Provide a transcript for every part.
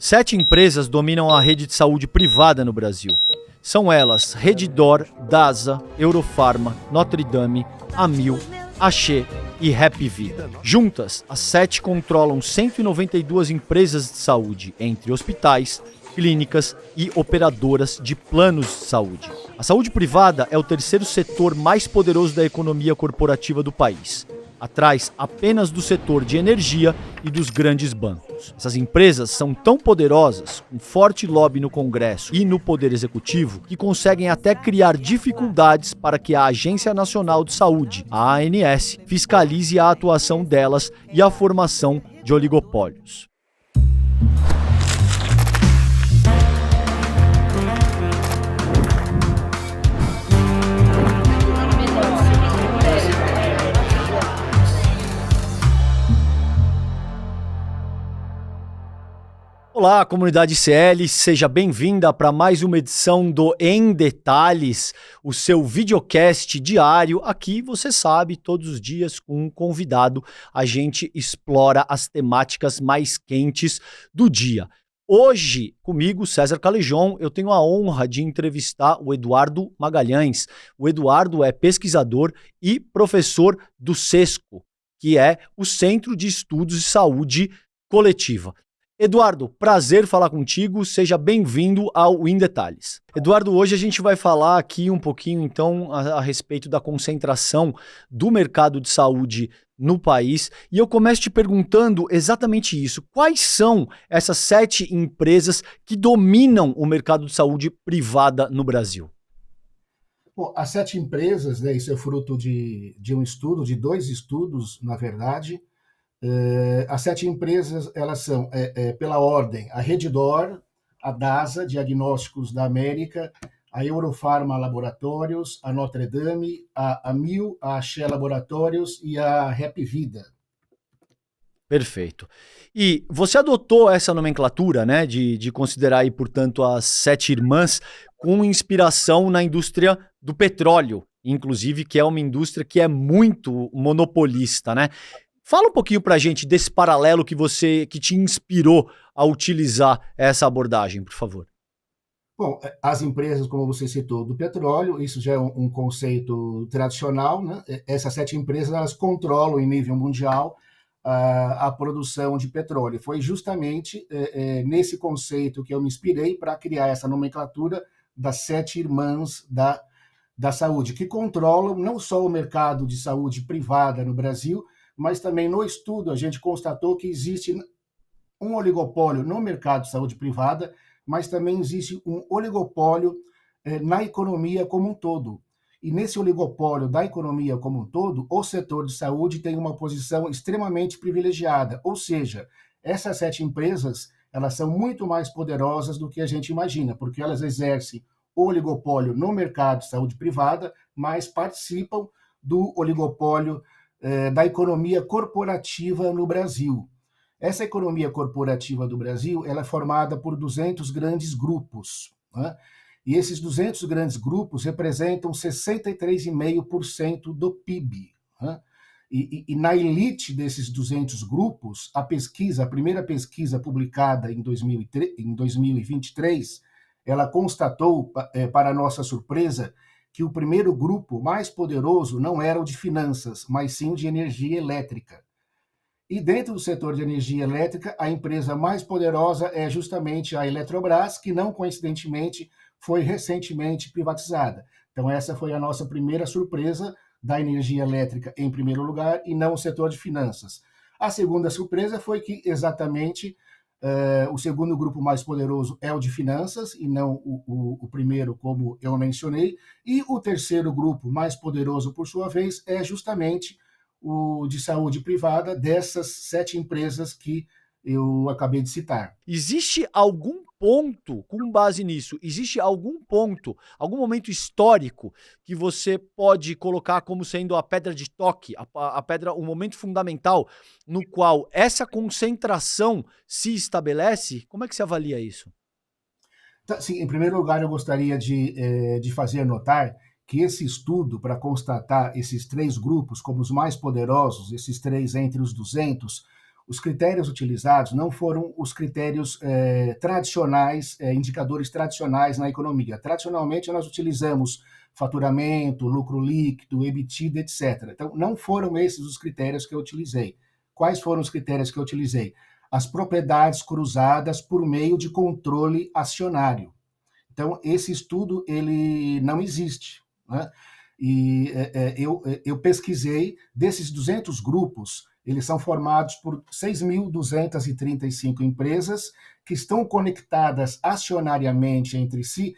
7 empresas dominam a rede de saúde privada no Brasil. São elas Redditor, Dasa, Eurofarma, Notre Dame, Amil, Axê e Hapvida. Juntas, as 7 controlam 192 empresas de saúde, entre hospitais, clínicas e operadoras de planos de saúde. A saúde privada é o terceiro setor mais poderoso da economia corporativa do país, atrás apenas do setor de energia e dos grandes bancos. Essas empresas são tão poderosas, com forte lobby no Congresso e no Poder Executivo, que conseguem até criar dificuldades para que a Agência Nacional de Saúde, a ANS, fiscalize a atuação delas e a formação de oligopólios. Olá, comunidade CL, seja bem-vinda para mais uma edição do Em Detalhes, o seu videocast diário. Aqui, você sabe, todos os dias com um convidado, a gente explora as temáticas mais quentes do dia. Hoje, comigo, César Calejon, eu tenho a honra de entrevistar o Eduardo Magalhães. O Eduardo é pesquisador e professor do CESCO, que é o Centro de Estudos de Saúde Coletiva. Eduardo, prazer falar contigo, seja bem-vindo ao Em Detalhes. Eduardo, hoje a gente vai falar aqui um pouquinho, então, a respeito da concentração do mercado de saúde no país, e eu começo te perguntando exatamente isso. Quais são essas 7 empresas que dominam o mercado de saúde privada no Brasil? Bom, as 7 empresas, né, isso é fruto de um estudo, de 2 estudos, na verdade. As 7 empresas, elas são, pela ordem, a Redditor, a Dasa, Diagnósticos da América, a Eurofarma Laboratórios, a Notre Dame, a Amil, a Axê Laboratórios e a Hapvida. Perfeito. E você adotou essa nomenclatura, né, de considerar aí, portanto, as 7 irmãs com inspiração na indústria do petróleo, inclusive, que é uma indústria que é muito monopolista, né? Fala um pouquinho pra gente desse paralelo que te inspirou a utilizar essa abordagem, por favor. Bom, as empresas, como você citou, do petróleo, isso já é um conceito tradicional, né? Essas 7 empresas, elas controlam em nível mundial a produção de petróleo. Foi justamente nesse conceito que eu me inspirei para criar essa nomenclatura das 7 irmãs da saúde, que controlam não só o mercado de saúde privada no Brasil, mas também no estudo a gente constatou que existe um oligopólio no mercado de saúde privada, mas também existe um oligopólio na economia como um todo. E nesse oligopólio da economia como um todo, o setor de saúde tem uma posição extremamente privilegiada, ou seja, essas 7 empresas, elas são muito mais poderosas do que a gente imagina, porque elas exercem o oligopólio no mercado de saúde privada, mas participam do oligopólio da economia corporativa no Brasil. Essa economia corporativa do Brasil, ela é formada por 200 grandes grupos, né? E esses 200 grandes grupos representam 63,5% do PIB, né? E na elite desses 200 grupos, a primeira pesquisa publicada em 2023, ela constatou, para nossa surpresa, que o primeiro grupo mais poderoso não era o de finanças, mas sim o de energia elétrica. E dentro do setor de energia elétrica, a empresa mais poderosa é justamente a Eletrobras, que não coincidentemente foi recentemente privatizada. Então essa foi a nossa primeira surpresa da energia elétrica em primeiro lugar e não o setor de finanças. A segunda surpresa foi que exatamente o segundo grupo mais poderoso é o de finanças e não o primeiro, como eu mencionei. E o terceiro grupo mais poderoso, por sua vez, é justamente o de saúde privada dessas 7 empresas que eu acabei de citar. Existe algum ponto, com base nisso, existe algum ponto, algum momento histórico que você pode colocar como sendo a pedra de toque, a pedra, o momento fundamental no qual essa concentração se estabelece? Como é que você avalia isso? Sim, em primeiro lugar, eu gostaria de fazer notar que esse estudo, para constatar esses 3 grupos como os mais poderosos, esses 3 entre os 200, os critérios utilizados não foram os critérios tradicionais, indicadores tradicionais na economia. Tradicionalmente, nós utilizamos faturamento, lucro líquido, EBITDA, etc. Então, não foram esses os critérios que eu utilizei. Quais foram os critérios que eu utilizei? As propriedades cruzadas por meio de controle acionário. Então, esse estudo ele não existe, né? E eu pesquisei, desses 200 grupos, eles são formados por 6.235 empresas que estão conectadas acionariamente entre si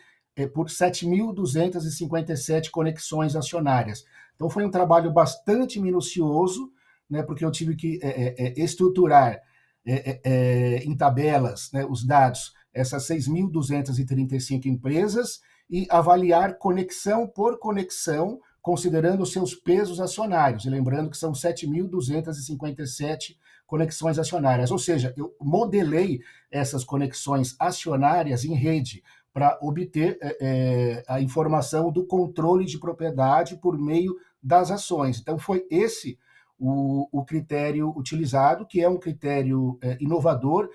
por 7.257 conexões acionárias. Então, foi um trabalho bastante minucioso, né, porque eu tive que estruturar em tabelas, né, os dados, essas 6.235 empresas, e avaliar conexão por conexão, considerando os seus pesos acionários. E lembrando que são 7.257 conexões acionárias. Ou seja, eu modelei essas conexões acionárias em rede para obter a informação do controle de propriedade por meio das ações. Então, foi esse o critério utilizado, que é um critério inovador.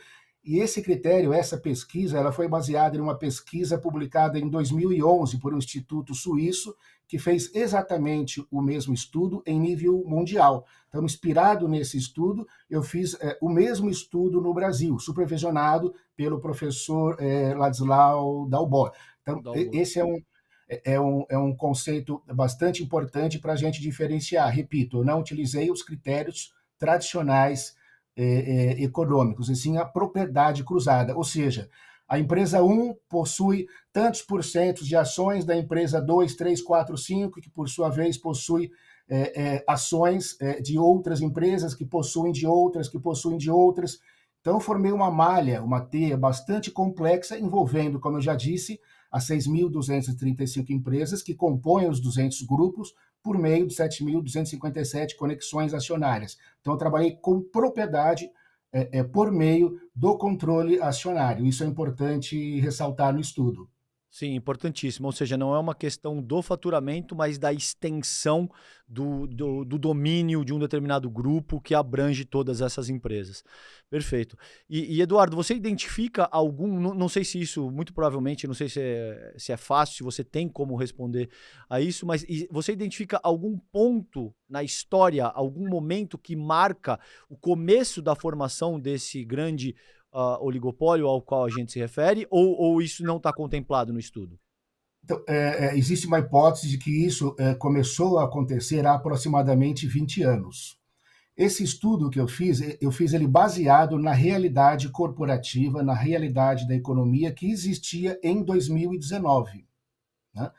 E esse critério, essa pesquisa, ela foi baseada em uma pesquisa publicada em 2011 por um instituto suíço, que fez exatamente o mesmo estudo em nível mundial. Então, inspirado nesse estudo, eu fiz o mesmo estudo no Brasil, supervisionado pelo professor Ladislau Dalbor. Então, esse é um conceito bastante importante para a gente diferenciar. Repito, eu não utilizei os critérios tradicionais econômicos, e sim a propriedade cruzada, ou seja, a empresa 1 possui tantos por cento de ações da empresa 2, 3, 4, 5, que por sua vez possui ações de outras empresas, que possuem de outras, que possuem de outras. Então, eu formei uma malha, uma teia bastante complexa, envolvendo, como eu já disse, as 6.235 empresas que compõem os 200 grupos, por meio de 7.257 conexões acionárias. Então, eu trabalhei com propriedade por meio do controle acionário. Isso é importante ressaltar no estudo. Sim, importantíssimo. Ou seja, não é uma questão do faturamento, mas da extensão do domínio de um determinado grupo que abrange todas essas empresas. Perfeito. Eduardo, você identifica algum, não sei se isso, muito provavelmente, não sei se é fácil, se você tem como responder a isso, mas você identifica algum ponto na história, algum momento que marca o começo da formação desse grande oligopólio ao qual a gente se refere, ou isso não está contemplado no estudo? Então, existe uma hipótese de que isso começou a acontecer há aproximadamente 20 anos. Esse estudo que eu fiz ele baseado na realidade corporativa, na realidade da economia que existia em 2019. Né?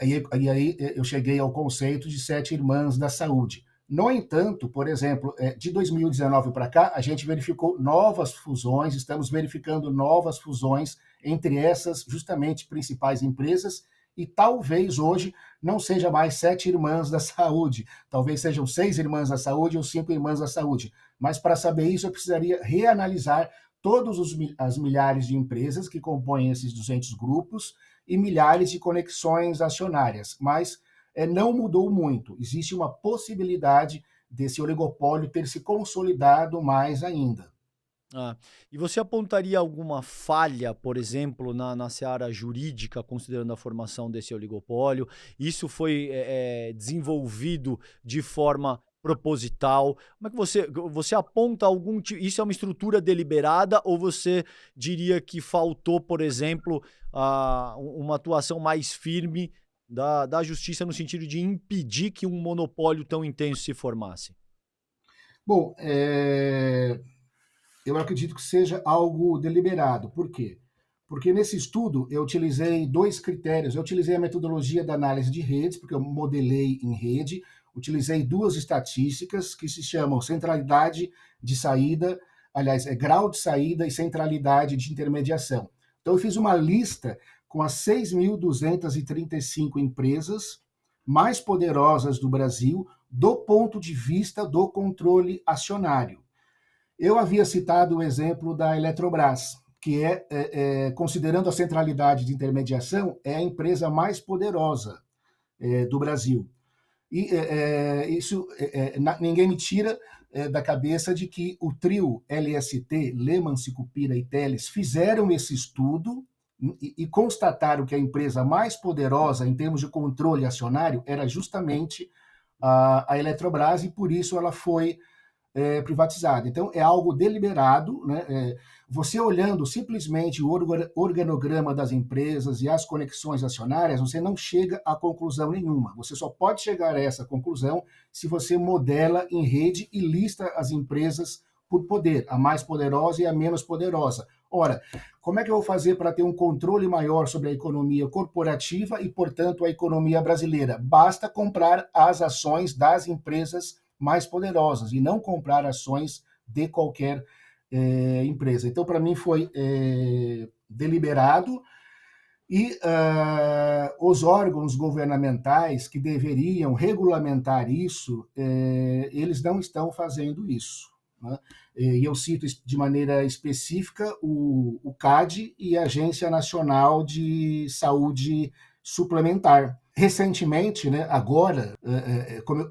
E aí eu cheguei ao conceito de 7 irmãs da saúde. No entanto, por exemplo, de 2019 para cá, a gente verificou novas fusões, estamos verificando novas fusões entre essas justamente principais empresas, e talvez hoje não seja mais 7 irmãs da saúde, talvez sejam 6 irmãs da saúde ou 5 irmãs da saúde. Mas para saber isso, eu precisaria reanalisar todas as milhares de empresas que compõem esses 200 grupos e milhares de conexões acionárias. Mas não mudou muito. Existe uma possibilidade desse oligopólio ter se consolidado mais ainda. E você apontaria alguma falha, por exemplo, na seara jurídica, considerando a formação desse oligopólio? Isso foi desenvolvido de forma proposital? Como é que você aponta algum tipo? Isso é uma estrutura deliberada ou você diria que faltou, por exemplo, uma atuação mais firme da justiça no sentido de impedir que um monopólio tão intenso se formasse? Bom, eu acredito que seja algo deliberado. Por quê? Porque nesse estudo eu utilizei 2 critérios. Eu utilizei a metodologia da análise de redes, porque eu modelei em rede, utilizei 2 estatísticas que se chamam centralidade de saída, aliás, grau de saída e centralidade de intermediação. Então eu fiz uma lista com as 6.235 empresas mais poderosas do Brasil do ponto de vista do controle acionário. Eu havia citado o exemplo da Eletrobras, que considerando a centralidade de intermediação, é a empresa mais poderosa do Brasil. E isso ninguém me tira da cabeça de que o trio LST, Lehman, Sicupira e Teles, fizeram esse estudo e constataram que a empresa mais poderosa em termos de controle acionário era justamente a Eletrobras, e por isso ela foi privatizada. Então, é algo deliberado, né? Você olhando simplesmente o organograma das empresas e as conexões acionárias, você não chega a conclusão nenhuma. Você só pode chegar a essa conclusão se você modela em rede e lista as empresas por poder, a mais poderosa e a menos poderosa. Ora, como é que eu vou fazer para ter um controle maior sobre a economia corporativa e, portanto, a economia brasileira? Basta comprar as ações das empresas mais poderosas e não comprar ações de qualquer empresa. Então, para mim, foi deliberado, e os órgãos governamentais que deveriam regulamentar isso, eles não estão fazendo isso, né? E eu cito de maneira específica o CAD e a Agência Nacional de Saúde Suplementar. Recentemente, né, agora,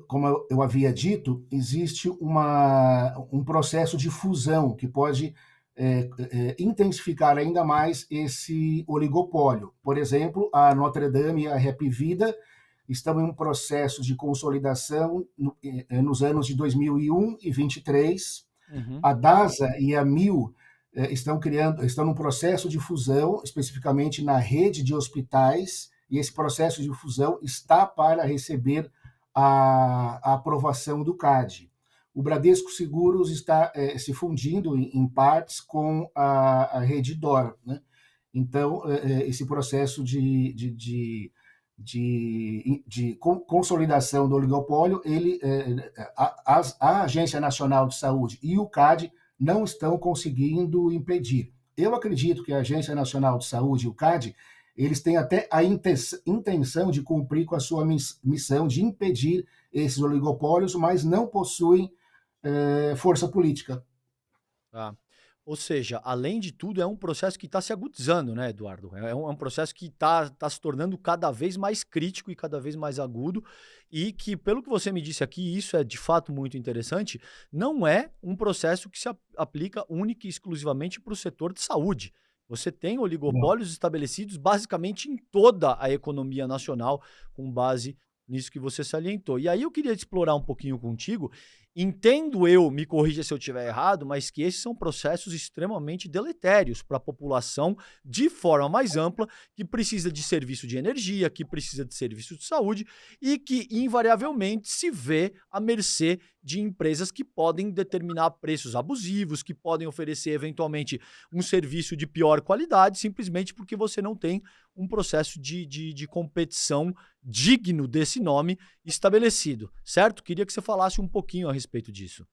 como eu havia dito, existe um processo de fusão que pode intensificar ainda mais esse oligopólio. Por exemplo, a Notre Dame e a Happy Vida estão em um processo de consolidação nos anos de 2001 e 23. Uhum. A DASA e a MIL estão num processo de fusão, especificamente na rede de hospitais, e esse processo de fusão está para receber a aprovação do CAD. O Bradesco Seguros está se fundindo em partes com a rede DOR, né? Então, esse processo de consolidação do oligopólio, a Agência Nacional de Saúde e o CAD não estão conseguindo impedir. Eu acredito que a Agência Nacional de Saúde e o CAD, eles têm até a intenção de cumprir com a sua missão de impedir esses oligopólios, mas não possuem força política. Tá. Ou seja, além de tudo, é um processo que está se agudizando, né, Eduardo? É um processo que está se tornando cada vez mais crítico e cada vez mais agudo, e que, pelo que você me disse aqui, isso é de fato muito interessante, não é um processo que se aplica única e exclusivamente para o setor de saúde. Você tem Não. oligopólios estabelecidos basicamente em toda a economia nacional, com base nisso que você salientou. E aí eu queria explorar um pouquinho contigo. Entendo eu, me corrija se eu estiver errado, mas que esses são processos extremamente deletérios para a população de forma mais ampla, que precisa de serviço de energia, que precisa de serviço de saúde e que invariavelmente se vê à mercê de empresas que podem determinar preços abusivos, que podem oferecer eventualmente um serviço de pior qualidade, simplesmente porque você não tem um processo de competição digno desse nome estabelecido, certo? Queria que você falasse um pouquinho a respeito disso.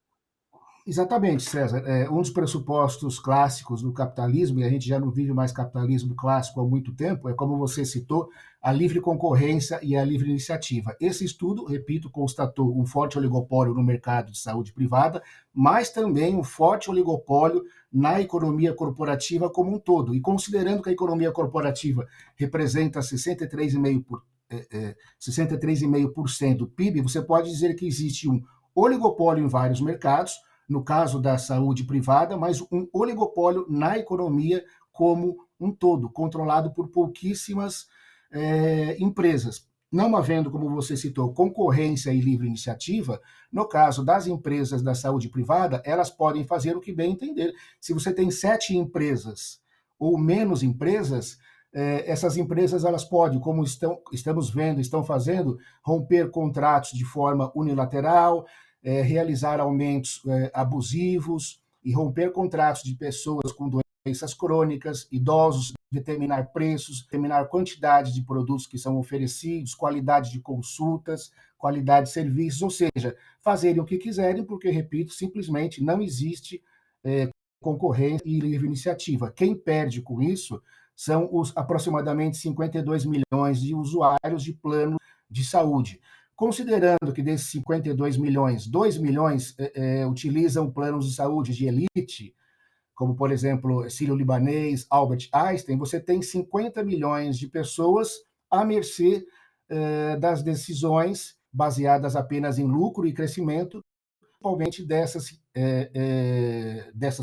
Exatamente, César. Um dos pressupostos clássicos do capitalismo, e a gente já não vive mais capitalismo clássico há muito tempo, é, como você citou, a livre concorrência e a livre iniciativa. Esse estudo, repito, constatou um forte oligopólio no mercado de saúde privada, mas também um forte oligopólio na economia corporativa como um todo. E considerando que a economia corporativa representa 63,5% do PIB, você pode dizer que existe um oligopólio em vários mercados, no caso da saúde privada, mas um oligopólio na economia como um todo, controlado por pouquíssimas empresas. Não havendo, como você citou, concorrência e livre iniciativa, no caso das empresas da saúde privada, elas podem fazer o que bem entender. Se você tem 7 empresas ou menos empresas, essas empresas elas podem, como estamos vendo, estão fazendo, romper contratos de forma unilateral, realizar aumentos abusivos e romper contratos de pessoas com doenças crônicas, idosos, determinar preços, determinar quantidade de produtos que são oferecidos, qualidade de consultas, qualidade de serviços, ou seja, fazerem o que quiserem, porque, repito, simplesmente não existe concorrência e livre iniciativa. Quem perde com isso são os aproximadamente 52 milhões de usuários de plano de saúde. Considerando que desses 52 milhões, 2 milhões utilizam planos de saúde de elite, como, por exemplo, Sírio-Libanês, Albert Einstein, você tem 50 milhões de pessoas à mercê das decisões baseadas apenas em lucro e crescimento principalmente dessas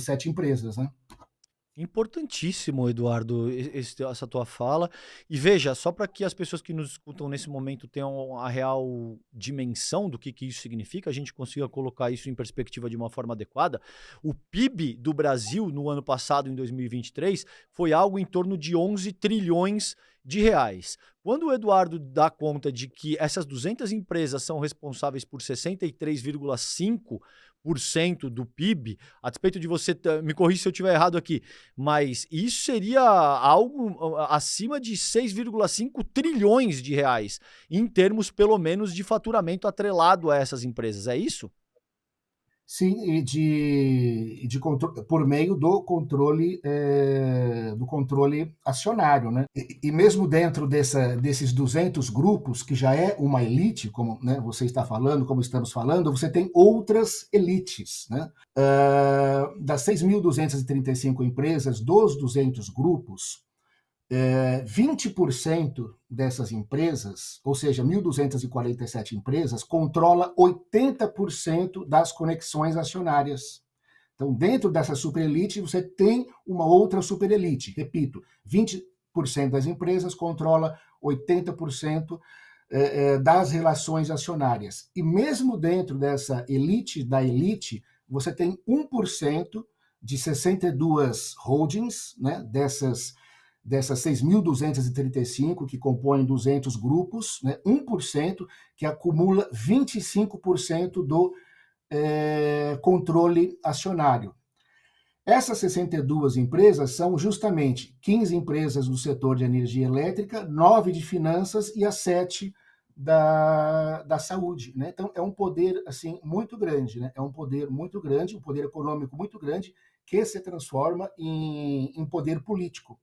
7 empresas, né? Importantíssimo, Eduardo, essa tua fala. E veja, só para que as pessoas que nos escutam nesse momento tenham a real dimensão do que isso significa, a gente consiga colocar isso em perspectiva de uma forma adequada. O PIB do Brasil no ano passado, em 2023, foi algo em torno de 11 trilhões de reais. Quando o Eduardo dá conta de que essas 200 empresas são responsáveis por 63,5% do PIB, a despeito de você, me corrija se eu estiver errado aqui, mas isso seria algo acima de 6,5 trilhões de reais, em termos, pelo menos, de faturamento atrelado a essas empresas. É isso? Sim, por meio do controle acionário, né? E mesmo dentro desses 200 grupos, que já é uma elite, como, né, você está falando, como estamos falando, você tem outras elites, né? Das 6.235 empresas, dos 200 grupos, 20% dessas empresas, ou seja, 1.247 empresas, controla 80% das conexões acionárias. Então, dentro dessa superelite, você tem uma outra superelite. Repito, 20% das empresas controla 80% das relações acionárias. E mesmo dentro dessa elite da elite, você tem 1% de 62 holdings, né, dessas 6.235 que compõem 200 grupos, né, 1% que acumula 25% do controle acionário. Essas 62 empresas são justamente 15 empresas do setor de energia elétrica, 9 de finanças e as 7 da saúde, né? Então é um poder assim muito grande, né? É um poder muito grande, um poder econômico muito grande que se transforma em poder político,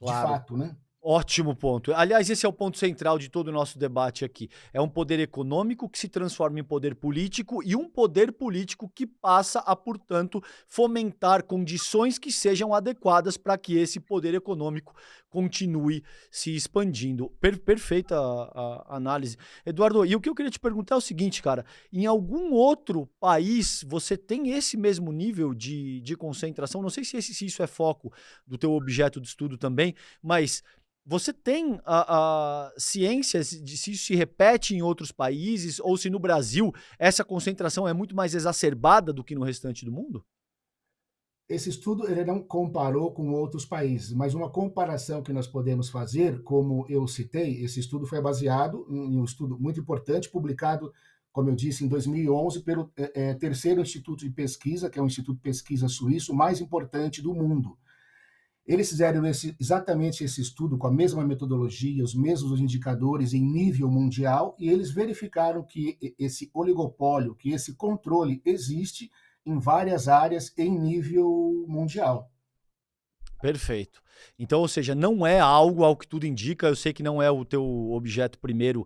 de Claro. fato, né? Ótimo ponto. Aliás, esse é o ponto central de todo o nosso debate aqui. É um poder econômico que se transforma em poder político e um poder político que passa a, portanto, fomentar condições que sejam adequadas para que esse poder econômico continue se expandindo. Perfeita a análise. Eduardo, e o que eu queria te perguntar é o seguinte, cara: em algum outro país você tem esse mesmo nível de concentração? Não sei se isso é foco do teu objeto de estudo também, mas você tem a ciência de se isso se repete em outros países ou se no Brasil essa concentração é muito mais exacerbada do que no restante do mundo? Esse estudo ele não comparou com outros países, mas uma comparação que nós podemos fazer, como eu citei, esse estudo foi baseado em um estudo muito importante, publicado, como eu disse, em 2011, pelo terceiro instituto de pesquisa, que é um instituto de pesquisa suíço mais importante do mundo. Eles fizeram exatamente esse estudo com a mesma metodologia, os mesmos indicadores em nível mundial, e eles verificaram que esse oligopólio, que esse controle existe em várias áreas em nível mundial. Perfeito. Então, ou seja, não é algo, ao que tudo indica, eu sei que não é o teu objeto primeiro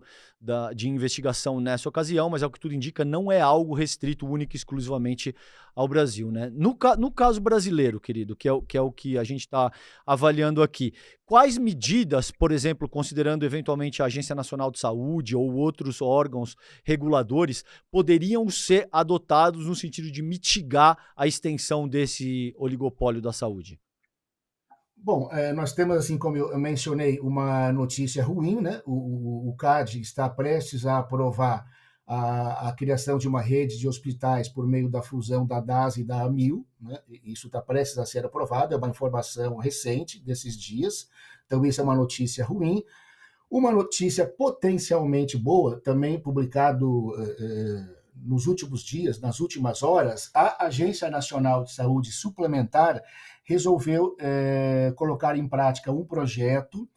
de investigação nessa ocasião, mas ao que tudo indica, não é algo restrito única e exclusivamente ao Brasil, né? No caso brasileiro, querido, que é o que a gente está avaliando aqui, quais medidas, por exemplo, considerando eventualmente a Agência Nacional de Saúde ou outros órgãos reguladores, poderiam ser adotados no sentido de mitigar a extensão desse oligopólio da saúde? Bom, nós temos, assim como eu mencionei, uma notícia ruim, né? O CAD está prestes a aprovar a criação de uma rede de hospitais por meio da fusão da DAS e da AMIL, né? Isso está prestes a ser aprovado, é uma informação recente desses dias, então isso é uma notícia ruim. Uma notícia potencialmente boa, também publicado nos últimos dias, nas últimas horas, a Agência Nacional de Saúde Suplementar resolveu colocar em prática um projeto.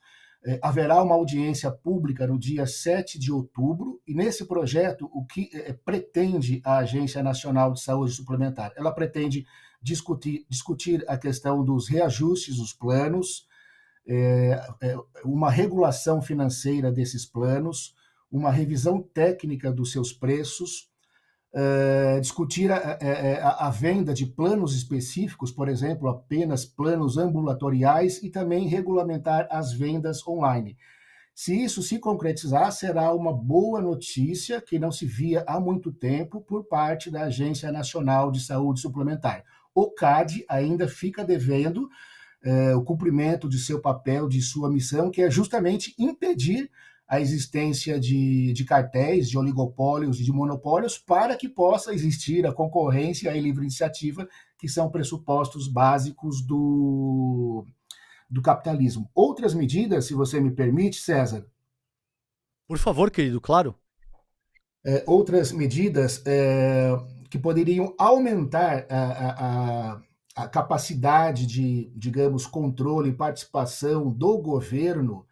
Haverá uma audiência pública no dia 7 de outubro, e nesse projeto, o que pretende a Agência Nacional de Saúde Suplementar? Ela pretende discutir a questão dos reajustes dos planos, uma regulação financeira desses planos, uma revisão técnica dos seus preços, discutir a venda de planos específicos, por exemplo, apenas planos ambulatoriais, e também regulamentar as vendas online. Se isso se concretizar, será uma boa notícia que não se via há muito tempo por parte da Agência Nacional de Saúde Suplementar. O CAD ainda fica devendo o cumprimento de seu papel, de sua missão, que é justamente impedir a existência de cartéis, de oligopólios e de monopólios, para que possa existir a concorrência e a livre iniciativa, que são pressupostos básicos do capitalismo. Outras medidas, se você me permite, César, Por favor, querido, claro. outras medidas que poderiam aumentar a capacidade de, digamos, controle e participação do governo,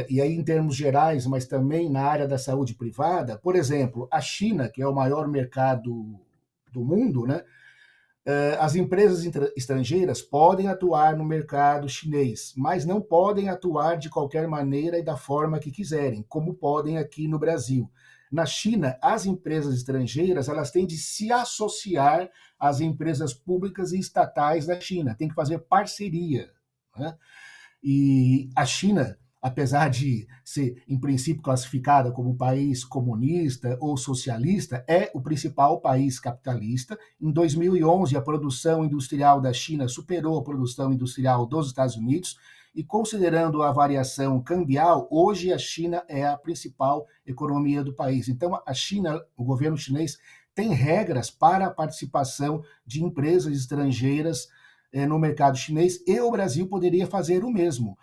e aí em termos gerais, mas também na área da saúde privada. Por exemplo, a China, que é o maior mercado do mundo, né? As empresas estrangeiras podem atuar no mercado chinês, mas não podem atuar de qualquer maneira e da forma que quiserem, como podem aqui no Brasil. Na China, as empresas estrangeiras elas têm de se associar às empresas públicas e estatais da China, tem que fazer parceria, né? E a China, apesar de ser, em princípio, classificada como país comunista ou socialista, é o principal país capitalista. Em 2011, a produção industrial da China superou a produção industrial dos Estados Unidos. E considerando a variação cambial, hoje a China é a principal economia do país. Então, a China, o governo chinês, tem regras para a participação de empresas estrangeiras no mercado chinês, e o Brasil poderia fazer o mesmo.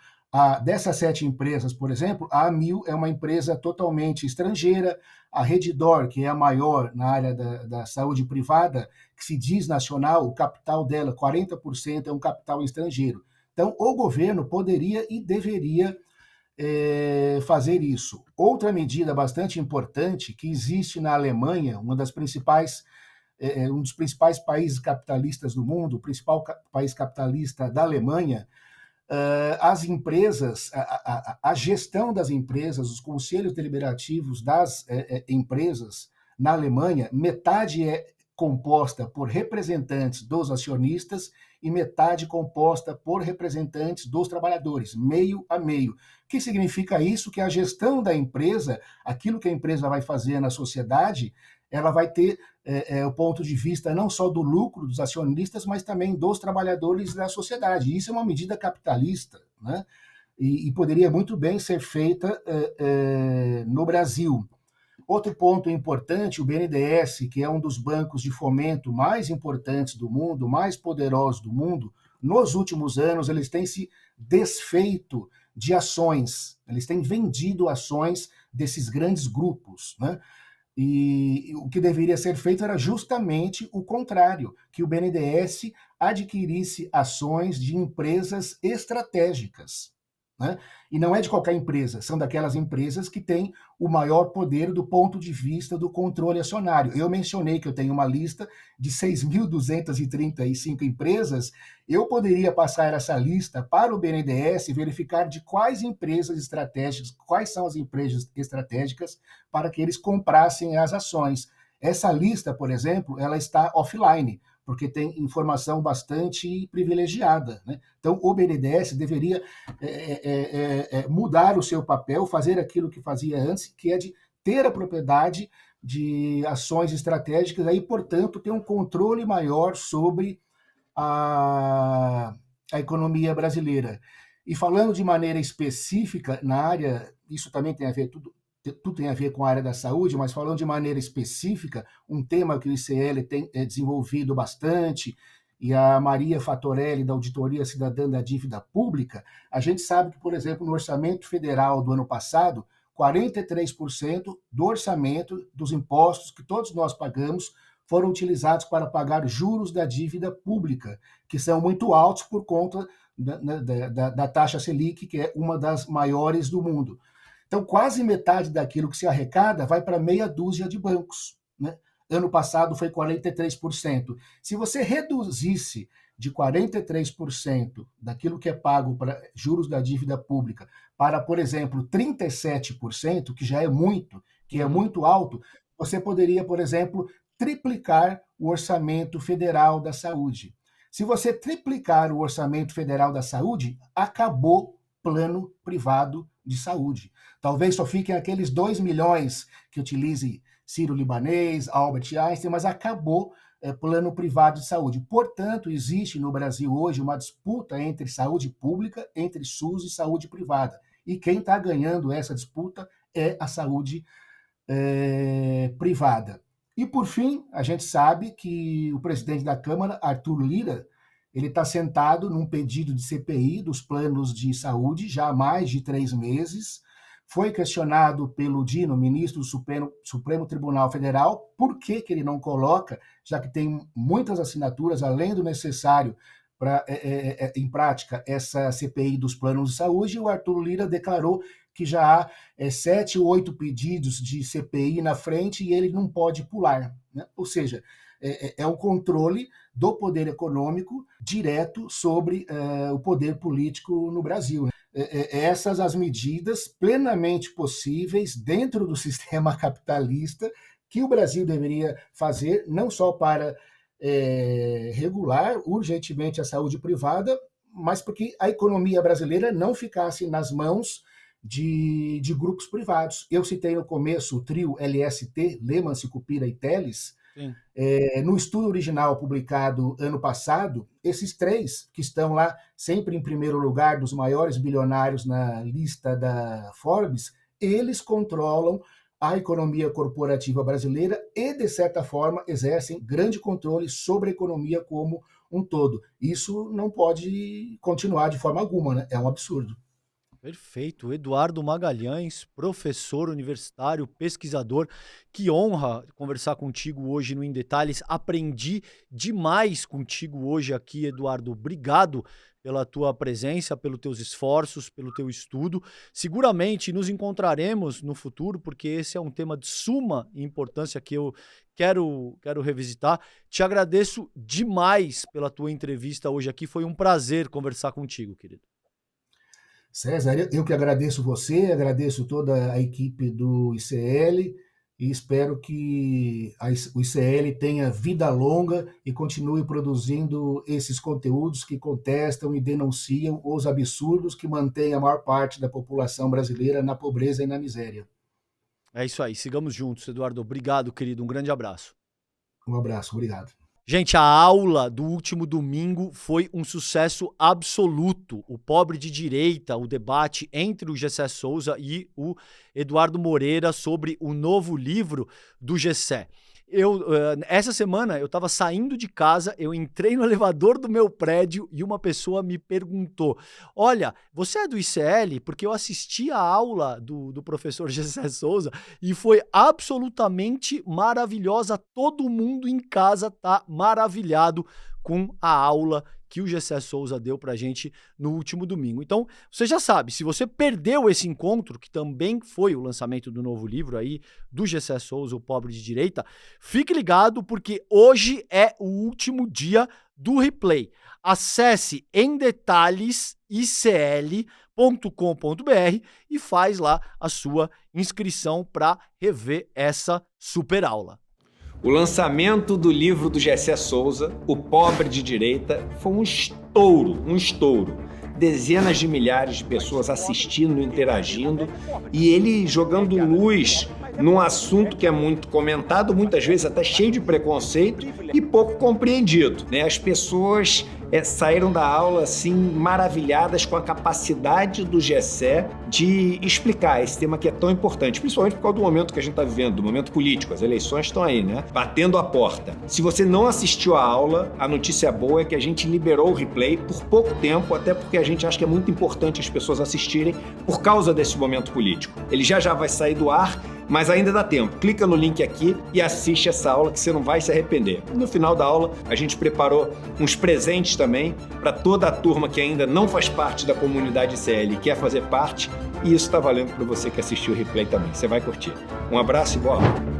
Dessas 7 empresas, por exemplo, a Amil é uma empresa totalmente estrangeira, a Redditor, que é a maior na área da saúde privada, que se diz nacional, o capital dela, 40% é um capital estrangeiro. Então, o governo poderia e deveria fazer isso. Outra medida bastante importante que existe na Alemanha, um dos principais países capitalistas do mundo, o principal país capitalista da Alemanha, as empresas, a gestão das empresas, os conselhos deliberativos das empresas na Alemanha, metade é composta por representantes dos acionistas e metade composta por representantes dos trabalhadores, meio a meio. O que significa isso? Que a gestão da empresa, aquilo que a empresa vai fazer na sociedade, ela vai ter o ponto de vista não só do lucro dos acionistas, mas também dos trabalhadores da sociedade. Isso é uma medida capitalista, né? E poderia muito bem ser feita no Brasil. Outro ponto importante, o BNDES, que é um dos bancos de fomento mais importantes do mundo, mais poderosos do mundo, nos últimos anos eles têm se desfeito de ações, eles têm vendido ações desses grandes grupos, né? E o que deveria ser feito era justamente o contrário, que o BNDES adquirisse ações de empresas estratégicas, né? E não é de qualquer empresa, são daquelas empresas que têm o maior poder do ponto de vista do controle acionário. Eu mencionei que eu tenho uma lista de 6.235 empresas, eu poderia passar essa lista para o BNDES e verificar de quais empresas estratégicas, quais são as empresas estratégicas para que eles comprassem as ações. Essa lista, por exemplo, ela está offline, porque tem informação bastante privilegiada, né? Então, o BNDES deveria mudar o seu papel, fazer aquilo que fazia antes, que é de ter a propriedade de ações estratégicas, aí, portanto, ter um controle maior sobre a economia brasileira. E falando de maneira específica na área, isso também tem a ver, tudo tem a ver com a área da saúde, mas falando de maneira específica, um tema que o ICL tem desenvolvido bastante, e a Maria Fatorelli, da Auditoria Cidadã da Dívida Pública, a gente sabe que, por exemplo, no orçamento federal do ano passado, 43% do orçamento dos impostos que todos nós pagamos foram utilizados para pagar juros da dívida pública, que são muito altos por conta da taxa Selic, que é uma das maiores do mundo. Então, quase metade daquilo que se arrecada vai para meia dúzia de bancos, né? Ano passado foi 43%. Se você reduzisse de 43% daquilo que é pago para juros da dívida pública para, por exemplo, 37%, que já é muito, que é muito alto, você poderia, por exemplo, triplicar o orçamento federal da saúde. Se você triplicar o orçamento federal da saúde, acabou plano privado de saúde. Talvez só fiquem aqueles 2 milhões que utilize Sírio-Libanês, Albert Einstein, mas acabou plano privado de saúde. Portanto, existe no Brasil hoje uma disputa entre saúde pública, entre SUS e saúde privada. E quem está ganhando essa disputa é a saúde privada. E, por fim, a gente sabe que o presidente da Câmara, Arthur Lira, ele está sentado num pedido de CPI dos planos de saúde já há mais de 3 meses. Foi questionado pelo Dino, ministro do Supremo Tribunal Federal, por que ele não coloca, já que tem muitas assinaturas, além do necessário para, em prática, essa CPI dos planos de saúde, e o Arthur Lira declarou que já há 7 ou 8 pedidos de CPI na frente e ele não pode pular, né? Ou seja, é um controle do poder econômico direto sobre o poder político no Brasil. Essas as medidas plenamente possíveis dentro do sistema capitalista que o Brasil deveria fazer, não só para regular urgentemente a saúde privada, mas porque a economia brasileira não ficasse nas mãos de grupos privados. Eu citei no começo o trio LST, Lehman, Sicupira e Teles. No estudo original publicado ano passado, esses 3 que estão lá sempre em primeiro lugar dos maiores bilionários na lista da Forbes, eles controlam a economia corporativa brasileira e, de certa forma, exercem grande controle sobre a economia como um todo. Isso não pode continuar de forma alguma, né? É um absurdo. Perfeito. Eduardo Magalhães, professor universitário, pesquisador. Que honra conversar contigo hoje no Em Detalhes. Aprendi demais contigo hoje aqui, Eduardo. Obrigado pela tua presença, pelos teus esforços, pelo teu estudo. Seguramente nos encontraremos no futuro, porque esse é um tema de suma importância que eu quero revisitar. Te agradeço demais pela tua entrevista hoje aqui. Foi um prazer conversar contigo, querido. César, eu que agradeço você, agradeço toda a equipe do ICL e espero que o ICL tenha vida longa e continue produzindo esses conteúdos que contestam e denunciam os absurdos que mantêm a maior parte da população brasileira na pobreza e na miséria. É isso aí, sigamos juntos, Eduardo. Obrigado, querido. Um grande abraço. Um abraço, obrigado. Gente, a aula do último domingo foi um sucesso absoluto. O Pobre de Direita, o debate entre o Gessé Souza e o Eduardo Moreira sobre o novo livro do Gessé. Essa semana eu estava saindo de casa, eu entrei no elevador do meu prédio e uma pessoa me perguntou: olha, você é do ICL? Porque eu assisti a aula do professor Gessé Souza e foi absolutamente maravilhosa. Todo mundo em casa tá maravilhado com a aula que o Gessé Souza deu pra gente no último domingo. Então, você já sabe, se você perdeu esse encontro, que também foi o lançamento do novo livro aí, do Gessé Souza, O Pobre de Direita, fique ligado, porque hoje é o último dia do replay. Acesse em detalhes icl.com.br e faz lá a sua inscrição para rever essa super aula. O lançamento do livro do Gessé Souza, O Pobre de Direita, foi um estouro. Dezenas de milhares de pessoas assistindo, interagindo e ele jogando luz num assunto que é muito comentado, muitas vezes até cheio de preconceito e pouco compreendido, né? As pessoas saíram da aula assim maravilhadas com a capacidade do Gessé de explicar esse tema que é tão importante, principalmente por causa do momento que a gente está vivendo, do momento político. As eleições estão aí, né? Batendo a porta. Se você não assistiu a aula, a notícia boa é que a gente liberou o replay por pouco tempo, até porque a gente acha que é muito importante as pessoas assistirem por causa desse momento político. Ele já vai sair do ar, mas ainda dá tempo. Clica no link aqui e assiste essa aula que você não vai se arrepender. No final da aula, a gente preparou uns presentes também para toda a turma que ainda não faz parte da comunidade ICL e quer fazer parte, e isso está valendo para você que assistiu o replay também. Você vai curtir. Um abraço e boa aula.